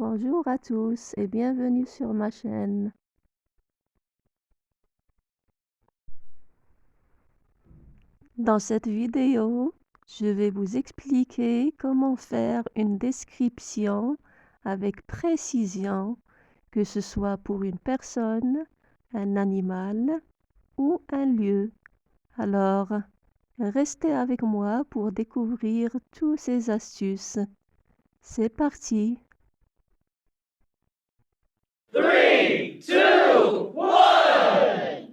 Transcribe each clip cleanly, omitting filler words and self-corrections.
Bonjour à tous et bienvenue sur ma chaîne. Dans cette vidéo, je vais vous expliquer comment faire une description avec précision, que ce soit pour une personne, un animal ou un lieu. Alors, restez avec moi pour découvrir toutes ces astuces. C'est parti! 3, 2, 1.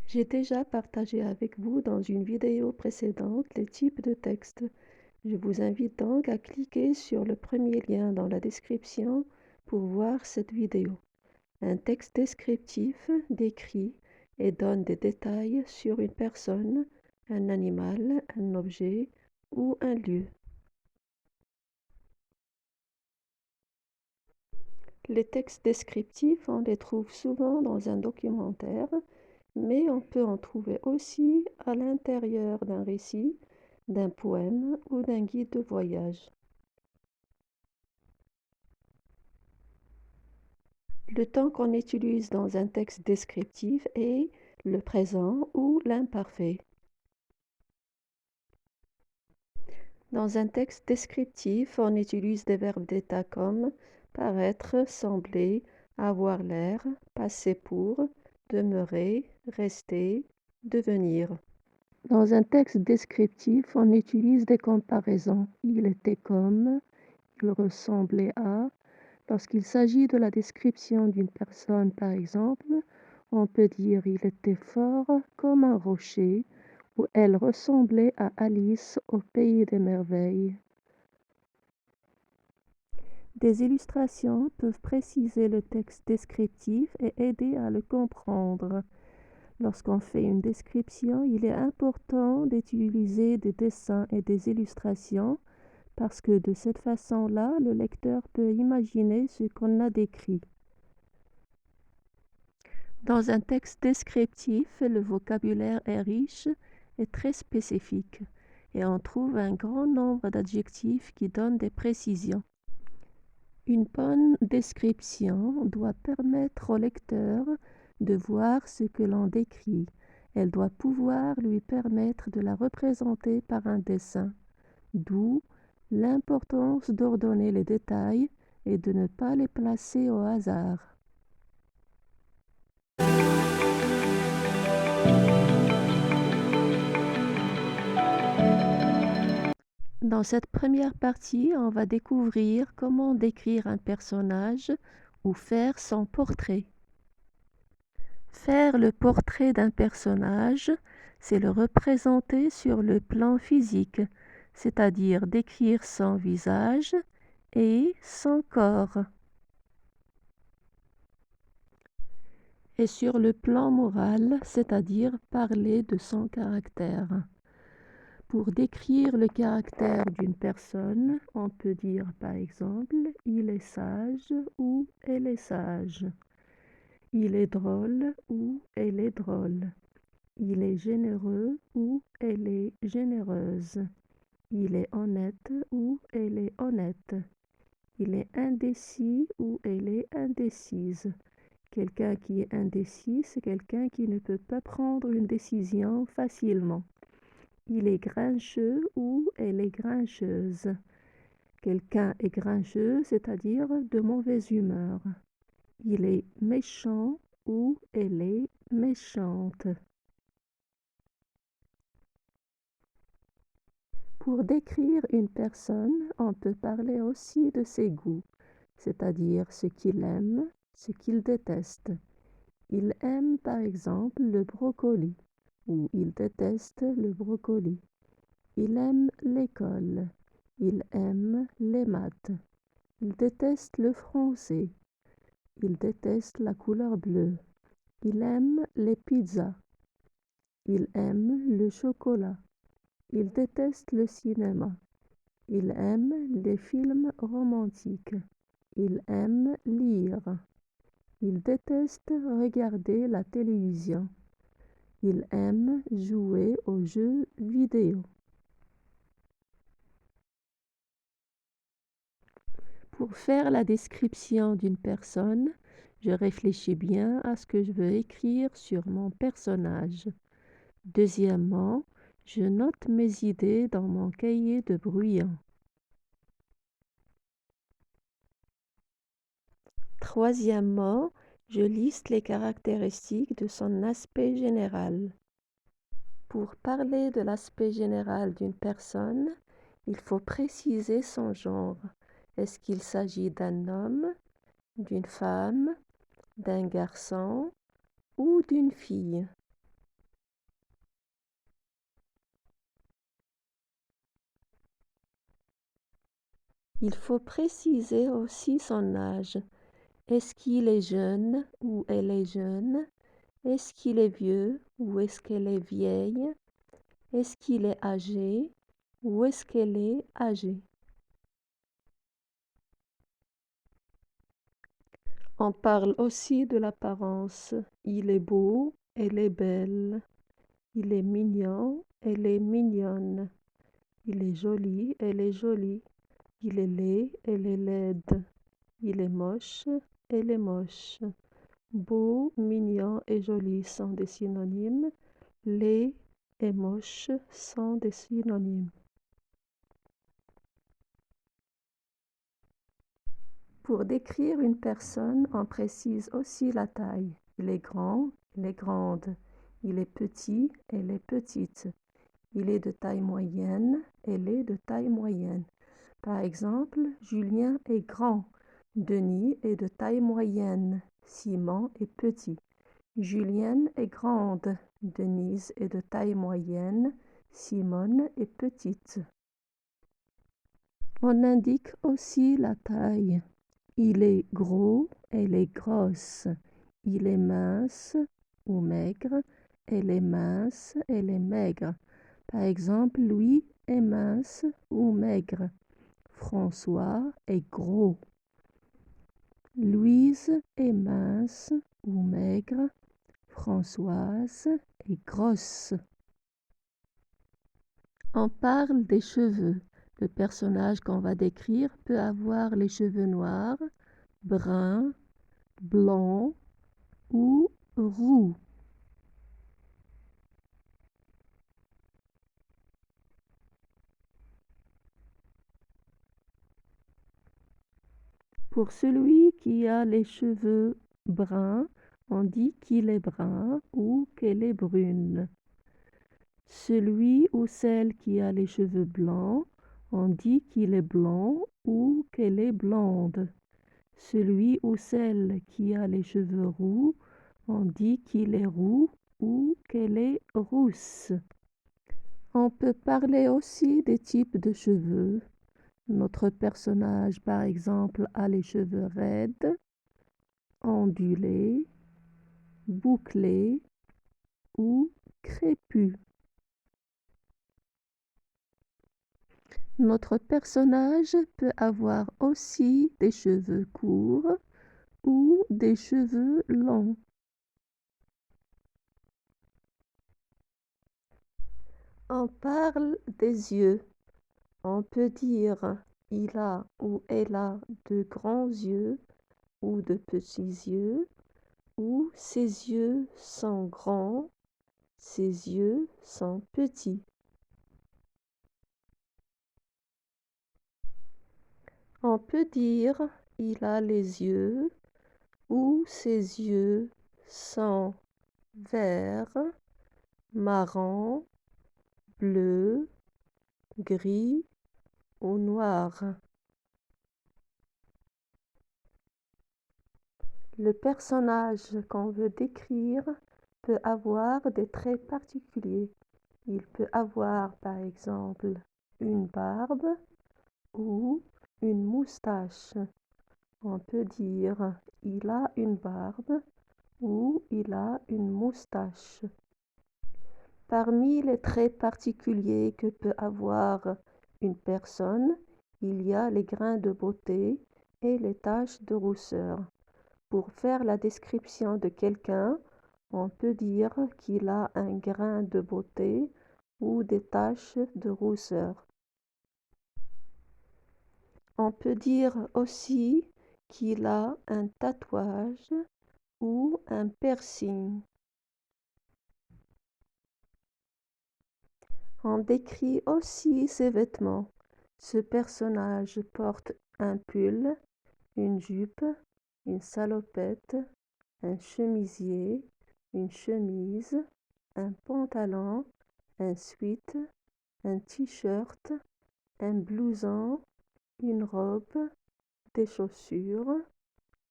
J'ai déjà partagé avec vous dans une vidéo précédente les types de textes. Je vous invite donc à cliquer sur le premier lien dans la description pour voir cette vidéo. Un texte descriptif décrit et donne des détails sur une personne, un animal, un objet ou un lieu. Les textes descriptifs, on les trouve souvent dans un documentaire, mais on peut en trouver aussi à l'intérieur d'un récit, d'un poème ou d'un guide de voyage. Le temps qu'on utilise dans un texte descriptif est le présent ou l'imparfait. Dans un texte descriptif, on utilise des verbes d'état comme paraître, sembler, avoir l'air, passer pour, demeurer, rester, devenir. Dans un texte descriptif, on utilise des comparaisons. Il était comme, il ressemblait à. Lorsqu'il s'agit de la description d'une personne, par exemple, on peut dire il était fort comme un rocher ou elle ressemblait à Alice au pays des merveilles. Des illustrations peuvent préciser le texte descriptif et aider à le comprendre. Lorsqu'on fait une description, il est important d'utiliser des dessins et des illustrations parce que de cette façon-là, le lecteur peut imaginer ce qu'on a décrit. Dans un texte descriptif, le vocabulaire est riche et très spécifique, et on trouve un grand nombre d'adjectifs qui donnent des précisions. Une bonne description doit permettre au lecteur de voir ce que l'on décrit. Elle doit pouvoir lui permettre de la représenter par un dessin, d'où l'importance d'ordonner les détails et de ne pas les placer au hasard. Dans cette première partie, on va découvrir comment décrire un personnage ou faire son portrait. Faire le portrait d'un personnage, c'est le représenter sur le plan physique, c'est-à-dire décrire son visage et son corps. Et sur le plan moral, c'est-à-dire parler de son caractère. Pour décrire le caractère d'une personne, on peut dire par exemple « il est sage » ou « elle est sage ». Il est drôle ou elle est drôle. Il est généreux ou elle est généreuse. Il est honnête ou elle est honnête. Il est indécis ou elle est indécise. Quelqu'un qui est indécis, c'est quelqu'un qui ne peut pas prendre une décision facilement. Il est grincheux ou elle est grincheuse. Quelqu'un est grincheux, c'est-à-dire de mauvaise humeur. Il est méchant ou elle est méchante. Pour décrire une personne, on peut parler aussi de ses goûts, c'est-à-dire ce qu'il aime, ce qu'il déteste. Il aime par exemple le brocoli ou il déteste le brocoli. Il aime l'école. Il aime les maths. Il déteste le français. Il déteste la couleur bleue. Il aime les pizzas. Il aime le chocolat. Il déteste le cinéma. Il aime les films romantiques. Il aime lire. Il déteste regarder la télévision. Il aime jouer aux jeux vidéo. Pour faire la description d'une personne, je réfléchis bien à ce que je veux écrire sur mon personnage. Deuxièmement, je note mes idées dans mon cahier de brouillon. Troisièmement, je liste les caractéristiques de son aspect général. Pour parler de l'aspect général d'une personne, il faut préciser son genre. Est-ce qu'il s'agit d'un homme, d'une femme, d'un garçon ou d'une fille? Il faut préciser aussi son âge. Est-ce qu'il est jeune ou elle est jeune? Est-ce qu'il est vieux ou est-ce qu'elle est vieille? Est-ce qu'il est âgé ou est-ce qu'elle est âgée? On parle aussi de l'apparence. Il est beau, elle est belle. Il est mignon, elle est mignonne. Il est joli, elle est jolie. Il est laid, elle est laide. Il est moche, elle est moche. Beau, mignon et joli sont des synonymes. Laid et moche sont des synonymes. Pour décrire une personne, on précise aussi la taille. Il est grand, elle est grande. Il est petit, elle est petite. Il est de taille moyenne, elle est de taille moyenne. Par exemple, Julien est grand. Denis est de taille moyenne. Simon est petit. Julienne est grande. Denise est de taille moyenne. Simone est petite. On indique aussi la taille. Il est gros, elle est grosse. Il est mince ou maigre, elle est mince, elle est maigre. Par exemple, Louis est mince ou maigre. François est gros. Louise est mince ou maigre. Françoise est grosse. On parle des cheveux. Le personnage qu'on va décrire peut avoir les cheveux noirs, bruns, blancs ou roux. Pour celui qui a les cheveux bruns, on dit qu'il est brun ou qu'elle est brune. Celui ou celle qui a les cheveux blancs, on dit qu'il est blanc ou qu'elle est blonde. Celui ou celle qui a les cheveux roux, on dit qu'il est roux ou qu'elle est rousse. On peut parler aussi des types de cheveux. Notre personnage, par exemple, a les cheveux raides, ondulés, bouclés ou crépus. Notre personnage peut avoir aussi des cheveux courts ou des cheveux longs. On parle des yeux. On peut dire il a ou elle a de grands yeux ou de petits yeux, ou ses yeux sont grands, ses yeux sont petits. On peut dire il a les yeux ou ses yeux sont verts, marron, bleu, gris ou noir. Le personnage qu'on veut décrire peut avoir des traits particuliers. Il peut avoir par exemple une barbe ou une moustache. On peut dire il a une barbe ou il a une moustache. Parmi les traits particuliers que peut avoir une personne, il y a les grains de beauté et les taches de rousseur. Pour faire la description de quelqu'un, on peut dire qu'il a un grain de beauté ou des taches de rousseur. On peut dire aussi qu'il a un tatouage ou un piercing. On décrit aussi ses vêtements. Ce personnage porte un pull, une jupe, une salopette, un chemisier, une chemise, un pantalon, un sweat, un t-shirt, un blouson, une robe, des chaussures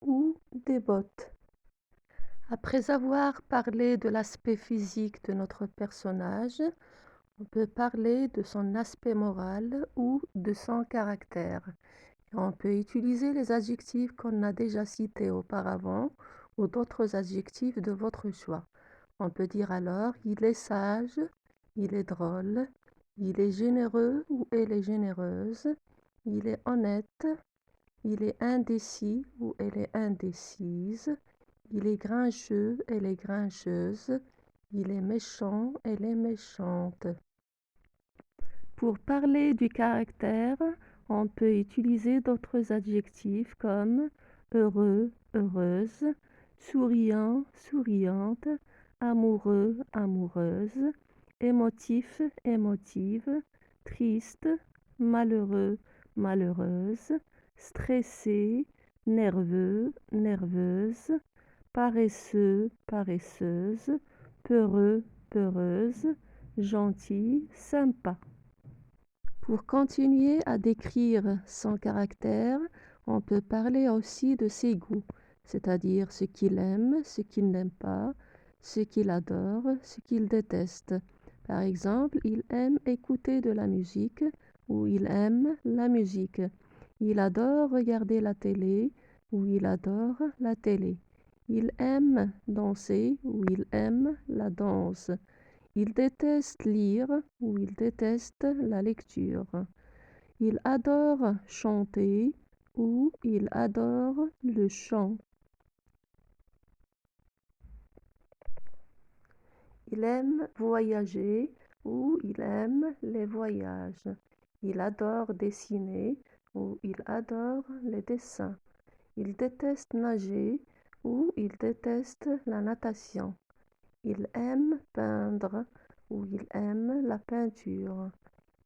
ou des bottes. Après avoir parlé de l'aspect physique de notre personnage, on peut parler de son aspect moral ou de son caractère. Et on peut utiliser les adjectifs qu'on a déjà cités auparavant ou d'autres adjectifs de votre choix. On peut dire alors il est sage, il est drôle, il est généreux ou elle est généreuse, il est honnête, il est indécis ou elle est indécise, il est grincheux, elle est grincheuse, il est méchant, elle est méchante. Pour parler du caractère, on peut utiliser d'autres adjectifs comme heureux, heureuse, souriant, souriante, amoureux, amoureuse, émotif, émotive, triste, malheureux, malheureuse, stressé, nerveux, nerveuse, paresseux, paresseuse, peureux, peureuse, gentil, sympa. Pour continuer à décrire son caractère, on peut parler aussi de ses goûts, c'est-à-dire ce qu'il aime, ce qu'il n'aime pas, ce qu'il adore, ce qu'il déteste. Par exemple, il aime écouter de la musique ou il aime la musique. Il adore regarder la télé ou il adore la télé. Il aime danser ou il aime la danse. Il déteste lire ou il déteste la lecture. Il adore chanter ou il adore le chant. Il aime voyager ou il aime les voyages. Il adore dessiner ou il adore les dessins. Il déteste nager ou il déteste la natation. Il aime peindre ou il aime la peinture.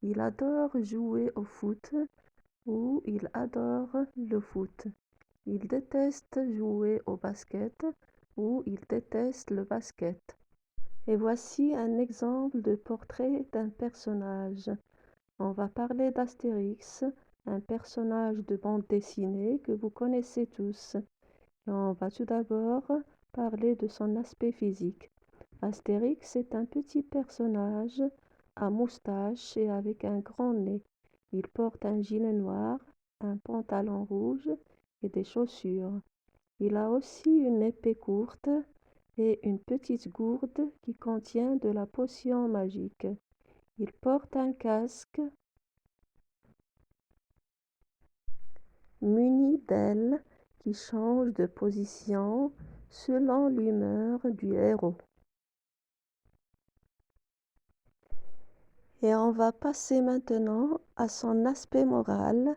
Il adore jouer au foot ou il adore le foot. Il déteste jouer au basket ou il déteste le basket. Et voici un exemple de portrait d'un personnage. On va parler d'Astérix, un personnage de bande dessinée que vous connaissez tous. Et on va tout d'abord parler de son aspect physique. Astérix est un petit personnage à moustache et avec un grand nez. Il porte un gilet noir, un pantalon rouge et des chaussures. Il a aussi une épée courte et une petite gourde qui contient de la potion magique. Il porte un casque muni d'ailes qui changent de position selon l'humeur du héros. Et on va passer maintenant à son aspect moral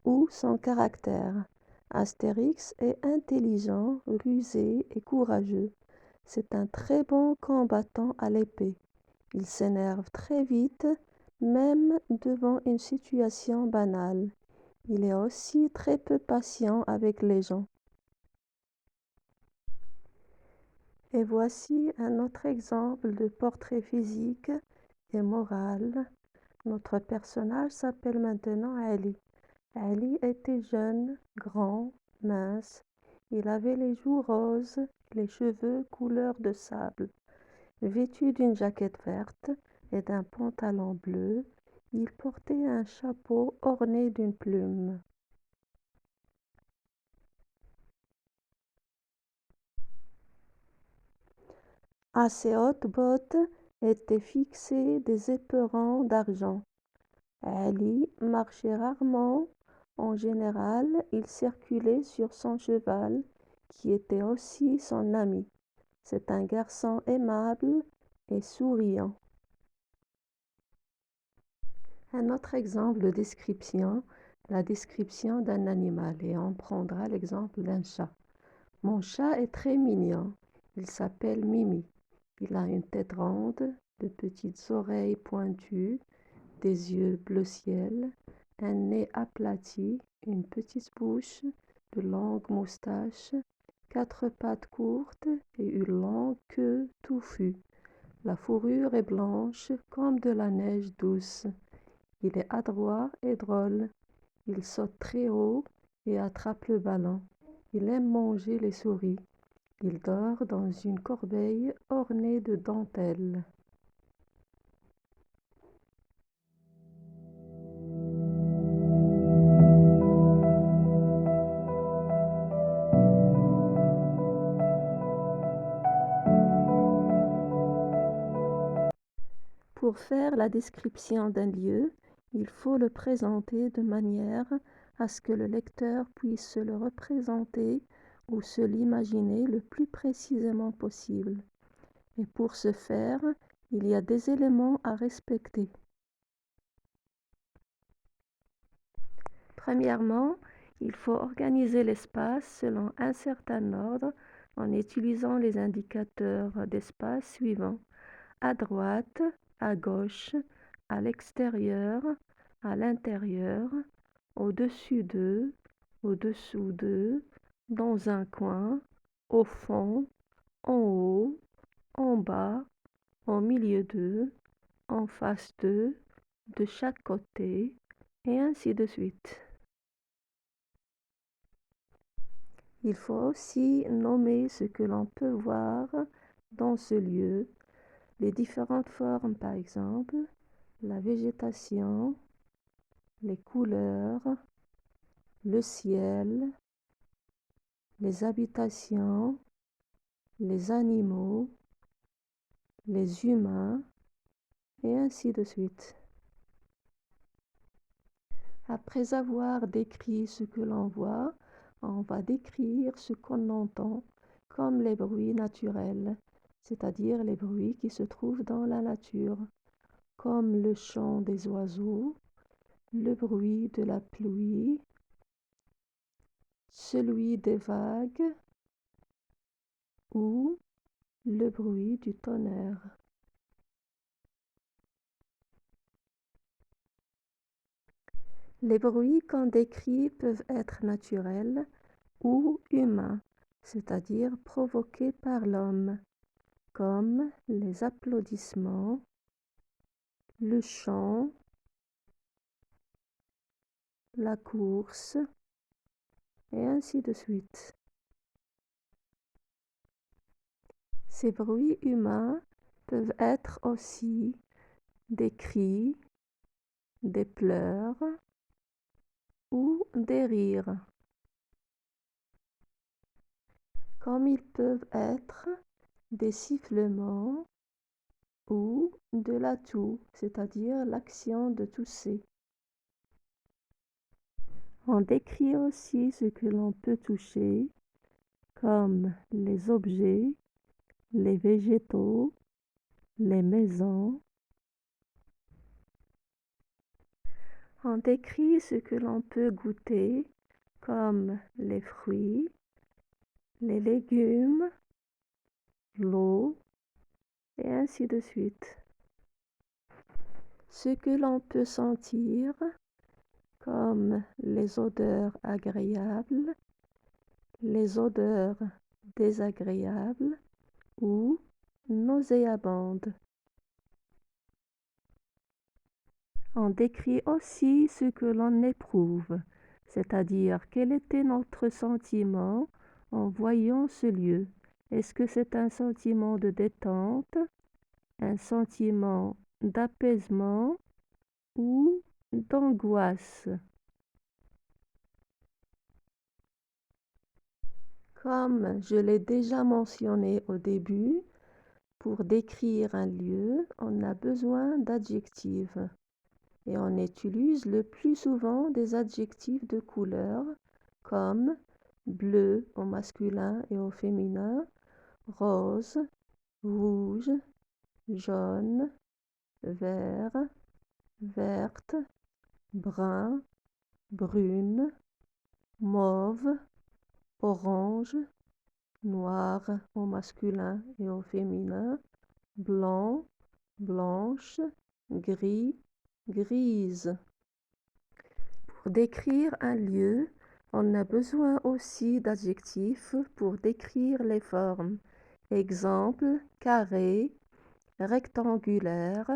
ou son caractère. Astérix est intelligent, rusé et courageux. C'est un très bon combattant à l'épée. Il s'énerve très vite, même devant une situation banale. Il est aussi très peu patient avec les gens. Et voici un autre exemple de portrait physique et moral. Notre personnage s'appelle maintenant Ali. Ali était jeune, grand, mince. Il avait les joues roses, les cheveux couleur de sable. Vêtu d'une jaquette verte et d'un pantalon bleu, il portait un chapeau orné d'une plume. À ses hautes bottes étaient fixés des éperons d'argent. Ali marchait rarement. En général, il circulait sur son cheval, qui était aussi son ami. C'est un garçon aimable et souriant. Un autre exemple de description. la description d'un animal et on prendra l'exemple d'un chat. Mon chat est très mignon. Il s'appelle Mimi. Il a une tête ronde, de petites oreilles pointues, des yeux bleu ciel, un nez aplati, une petite bouche, de longues moustaches, 4 pattes courtes et une longue queue touffue. La fourrure est blanche comme de la neige douce. Il est adroit et drôle. Il saute très haut et attrape le ballon. Il aime manger les souris. Il dort dans une corbeille ornée de dentelles. Pour faire la description d'un lieu, il faut le présenter de manière à ce que le lecteur puisse se le représenter ou se l'imaginer le plus précisément possible. Et pour ce faire, il y a des éléments à respecter. Premièrement, il faut organiser l'espace selon un certain ordre en utilisant les indicateurs d'espace suivants. À droite, à gauche, à l'extérieur, à l'intérieur, au-dessus d'eux, au-dessous d'eux, dans un coin, au fond, en haut, en bas, au milieu d'eux, en face d'eux, de chaque côté, et ainsi de suite. Il faut aussi nommer ce que l'on peut voir dans ce lieu, les différentes formes par exemple, la végétation, les couleurs, le ciel, les habitations, les animaux, les humains, et ainsi de suite. Après avoir décrit ce que l'on voit, on va décrire ce qu'on entend comme les bruits naturels, c'est-à-dire les bruits qui se trouvent dans la nature, comme le chant des oiseaux, le bruit de la pluie, celui des vagues ou le bruit du tonnerre. Les bruits qu'on décrit peuvent être naturels ou humains, c'est-à-dire provoqués par l'homme, comme les applaudissements, le chant, la course, et ainsi de suite. Ces bruits humains peuvent être aussi des cris, des pleurs ou des rires, comme ils peuvent être des sifflements ou de la toux, c'est-à-dire l'action de tousser. On décrit aussi ce que l'on peut toucher, comme les objets, les végétaux, les maisons. On décrit ce que l'on peut goûter, comme les fruits, les légumes, l'eau, et ainsi de suite. Ce que l'on peut sentir, comme les odeurs agréables, les odeurs désagréables ou nauséabondes. On décrit aussi ce que l'on éprouve, c'est-à-dire quel était notre sentiment en voyant ce lieu. Est-ce que c'est un sentiment de détente, un sentiment d'apaisement ou d'angoisse? Comme je l'ai déjà mentionné au début, pour décrire un lieu, on a besoin d'adjectifs. Et on utilise le plus souvent des adjectifs de couleur comme bleu au masculin et au féminin, rose, rouge, jaune, vert, verte, brun, brune, mauve, orange, noir au masculin et au féminin, blanc, blanche, gris, grise. Pour décrire un lieu, on a besoin aussi d'adjectifs pour décrire les formes. Exemple, carré, rectangulaire,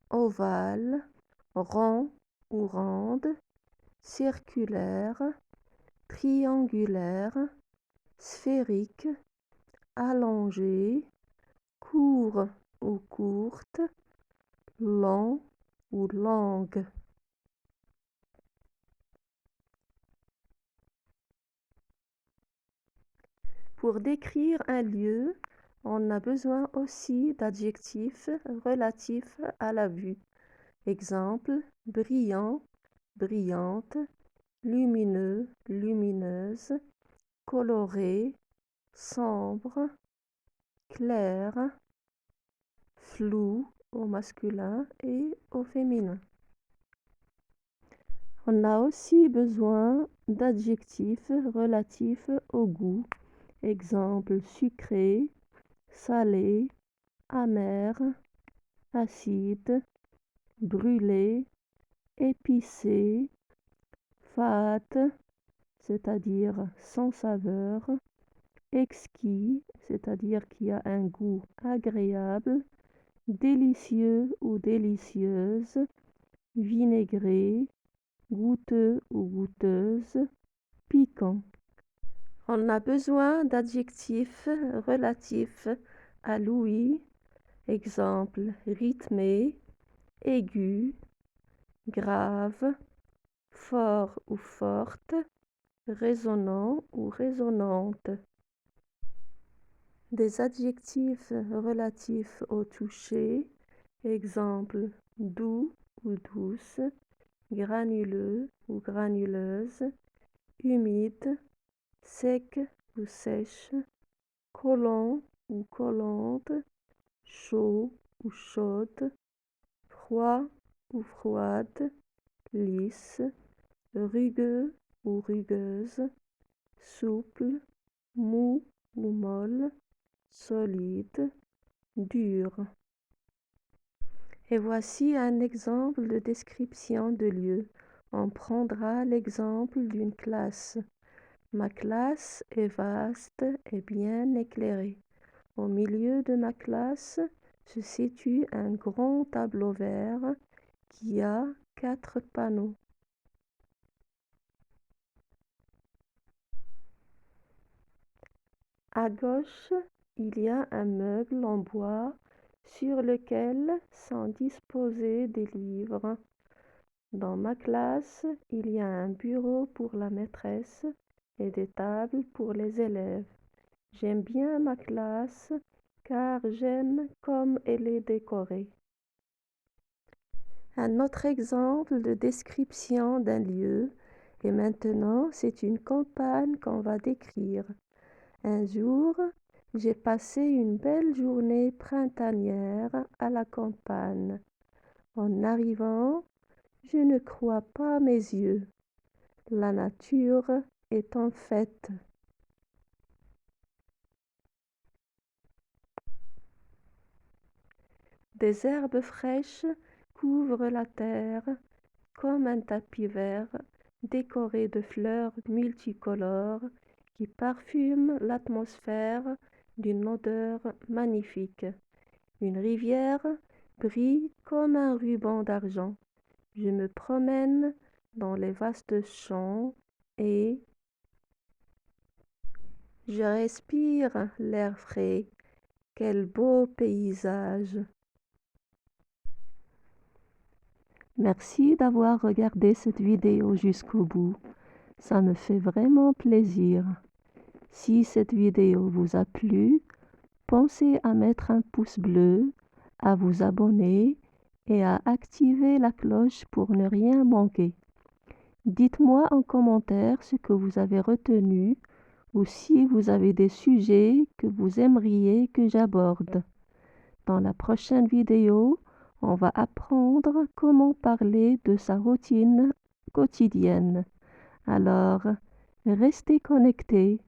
ovale, rond ou ronde, circulaire, triangulaire, sphérique, allongé, court ou courte, long ou longue. Pour décrire un lieu, on a besoin aussi d'adjectifs relatifs à la vue. Exemple, brillant, brillante, lumineux, lumineuse, coloré, sombre, clair, flou au masculin et au féminin. On a aussi besoin d'adjectifs relatifs au goût. Exemple, sucré, salé, amer, acide, brûlé, épicé, fade, c'est-à-dire sans saveur, exquis, c'est-à-dire qui a un goût agréable, délicieux ou délicieuse, vinaigré, goûteux ou goûteuse, piquant. On a besoin d'adjectifs relatifs à l'ouïe, exemple rythmé, aigu, grave, fort ou forte, résonnant ou résonnante. Des adjectifs relatifs au toucher, exemple doux ou douce, granuleux ou granuleuse, humide, sec ou sèche, collant ou collante, chaud ou chaude, froid ou froide, lisse, rugueux ou rugueuse, souple, mou ou molle, solide, dur. Et voici un exemple de description de lieu. On prendra l'exemple d'une classe. Ma classe est vaste et bien éclairée. Au milieu de ma classe se situe un grand tableau vert qui a 4 panneaux. À gauche, il y a un meuble en bois sur lequel sont disposés des livres. Dans ma classe, il y a un bureau pour la maîtresse et des tables pour les élèves. J'aime bien ma classe car j'aime comme elle est décorée. Un autre exemple de description d'un lieu, et maintenant c'est une campagne qu'on va décrire. Un jour, j'ai passé une belle journée printanière à la campagne. En arrivant, je ne crois pas mes yeux. La nature est en fête. Des herbes fraîches couvrent la terre comme un tapis vert décoré de fleurs multicolores qui parfument l'atmosphère d'une odeur magnifique. Une rivière brille comme un ruban d'argent. Je me promène dans les vastes champs et je respire l'air frais. Quel beau paysage! Merci d'avoir regardé cette vidéo jusqu'au bout. Ça me fait vraiment plaisir. Si cette vidéo vous a plu, pensez à mettre un pouce bleu, à vous abonner et à activer la cloche pour ne rien manquer. Dites-moi en commentaire ce que vous avez retenu ou si vous avez des sujets que vous aimeriez que j'aborde. Dans la prochaine vidéo, on va apprendre comment parler de sa routine quotidienne. Alors, restez connectés,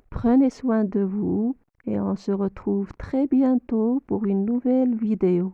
prenez soin de vous et on se retrouve très bientôt pour une nouvelle vidéo.